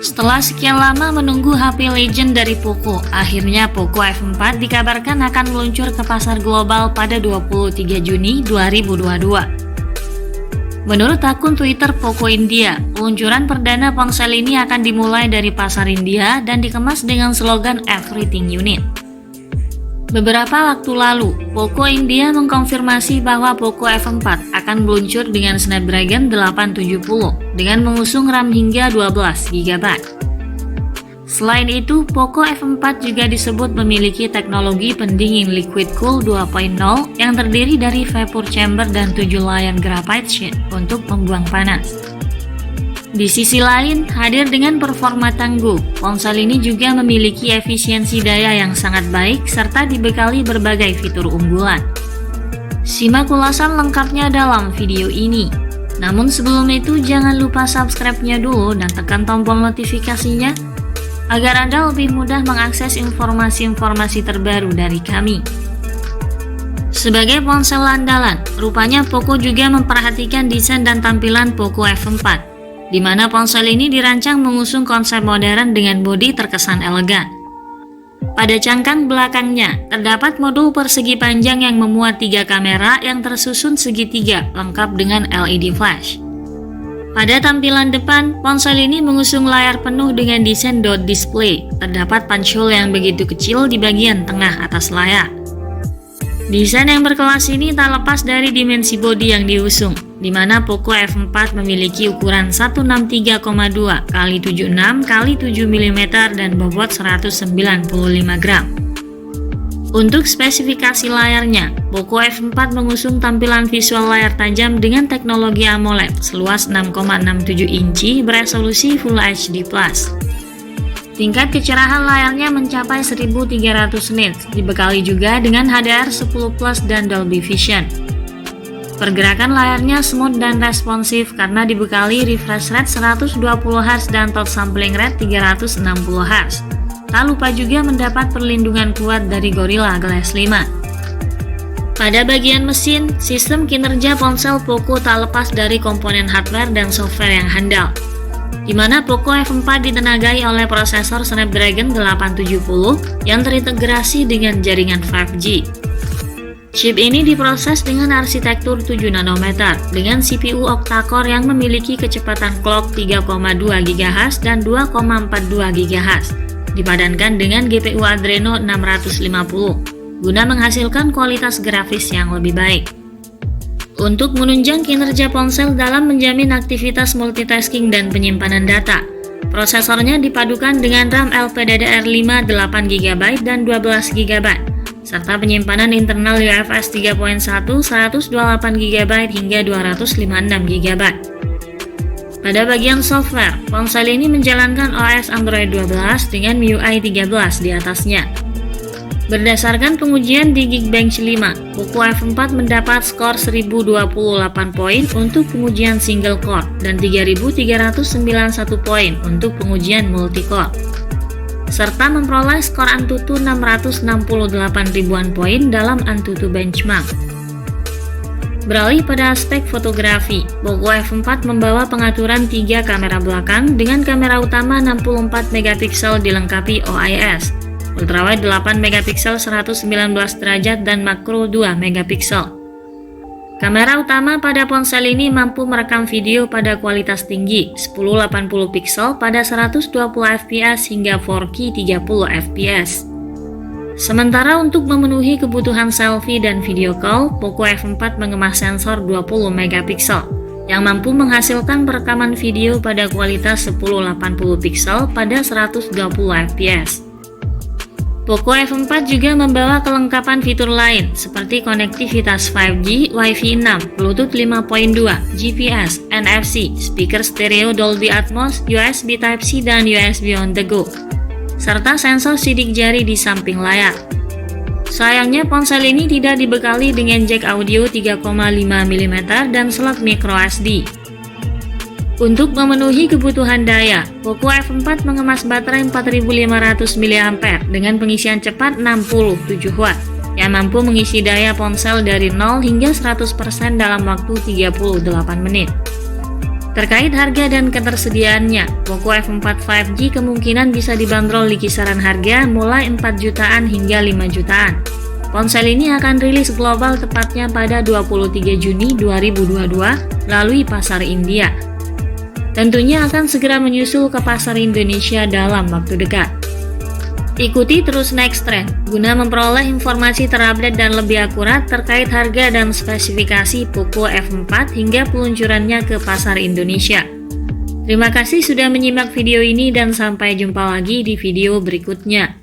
Setelah sekian lama menunggu HP Legend dari Poco, akhirnya Poco F4 dikabarkan akan meluncur ke pasar global pada 23 Juni 2022. Menurut akun Twitter Poco India, peluncuran perdana ponsel ini akan dimulai dari pasar India dan dikemas dengan slogan Everything You Need. Beberapa waktu lalu, Poco India mengkonfirmasi bahwa Poco F4 akan meluncur dengan Snapdragon 870 dengan mengusung RAM hingga 12 GB. Selain itu, Poco F4 juga disebut memiliki teknologi pendingin liquid cool 2.0 yang terdiri dari vapor chamber dan 7 layar graphite sheet untuk membuang panas. Di sisi lain, hadir dengan performa tangguh, ponsel ini juga memiliki efisiensi daya yang sangat baik serta dibekali berbagai fitur unggulan. Simak ulasan lengkapnya dalam video ini. Namun sebelum itu jangan lupa subscribe-nya dulu dan tekan tombol notifikasinya agar Anda lebih mudah mengakses informasi-informasi terbaru dari kami. Sebagai ponsel andalan, rupanya Poco juga memperhatikan desain dan tampilan Poco F4. Di mana ponsel ini dirancang mengusung konsep modern dengan bodi terkesan elegan. Pada cangkang belakangnya, terdapat modul persegi panjang yang memuat 3 kamera yang tersusun segitiga lengkap dengan LED flash. Pada tampilan depan, ponsel ini mengusung layar penuh dengan desain dot display. Terdapat punch hole yang begitu kecil di bagian tengah atas layar. Desain yang berkelas ini tak lepas dari dimensi bodi yang diusung, di mana Poco F4 memiliki ukuran 163,2 x 76 x 7 mm dan bobot 195 gram. Untuk spesifikasi layarnya, Poco F4 mengusung tampilan visual layar tajam dengan teknologi AMOLED seluas 6,67 inci beresolusi Full HD+. Tingkat kecerahan layarnya mencapai 1300 nits, dibekali juga dengan HDR10 Plus dan Dolby Vision. Pergerakan layarnya smooth dan responsif karena dibekali refresh rate 120Hz dan touch sampling rate 360Hz. Tak lupa juga mendapat perlindungan kuat dari Gorilla Glass 5. Pada bagian mesin, sistem kinerja ponsel Poco tak lepas dari komponen hardware dan software yang handal, di mana Poco F4 ditenagai oleh prosesor Snapdragon 870 yang terintegrasi dengan jaringan 5G. Chip ini diproses dengan arsitektur 7 nanometer dengan CPU octa-core yang memiliki kecepatan clock 3,2 GHz dan 2,42 GHz, dipadankan dengan GPU Adreno 650 guna menghasilkan kualitas grafis yang lebih baik. Untuk menunjang kinerja ponsel dalam menjamin aktivitas multitasking dan penyimpanan data, prosesornya dipadukan dengan RAM LPDDR5 8GB dan 12GB, serta penyimpanan internal UFS 3.1 128GB hingga 256GB. Pada bagian software, ponsel ini menjalankan OS Android 12 dengan MIUI 13 di atasnya. Berdasarkan pengujian di Geekbench 5, Poco F4 mendapat skor 1028 poin untuk pengujian single core dan 3391 poin untuk pengujian multi-core, serta memperoleh skor Antutu 668 ribuan poin dalam Antutu Benchmark. Beralih pada aspek fotografi, Poco F4 membawa pengaturan 3 kamera belakang dengan kamera utama 64MP dilengkapi OIS, ultrawide 8MP 119 derajat dan makro 2MP. Kamera utama pada ponsel ini mampu merekam video pada kualitas tinggi 1080 pixel pada 120 fps hingga 4K 30 fps. Sementara untuk memenuhi kebutuhan selfie dan video call, Poco F4 mengemas sensor 20MP yang mampu menghasilkan perekaman video pada kualitas 1080 pixel pada 120 fps. Poco F4 juga membawa kelengkapan fitur lain seperti konektivitas 5G, Wi-Fi 6, Bluetooth 5.2, GPS, NFC, speaker stereo Dolby Atmos, USB Type-C dan USB on the go, serta sensor sidik jari di samping layar. Sayangnya ponsel ini tidak dibekali dengan jack audio 3,5mm dan slot microSD. Untuk memenuhi kebutuhan daya, Poco F4 mengemas baterai 4500 mAh dengan pengisian cepat 67 Watt. yang mampu mengisi daya ponsel dari 0 hingga 100% dalam waktu 38 menit. Terkait harga dan ketersediaannya, Poco F4 5G kemungkinan bisa dibanderol di kisaran harga mulai 4 jutaan hingga 5 jutaan. Ponsel ini akan rilis global tepatnya pada 23 Juni 2022 melalui pasar India. Tentunya akan segera menyusul ke pasar Indonesia dalam waktu dekat. Ikuti terus Next Trend guna memperoleh informasi terupdate dan lebih akurat terkait harga dan spesifikasi Poco F4 hingga peluncurannya ke pasar Indonesia. Terima kasih sudah menyimak video ini dan sampai jumpa lagi di video berikutnya.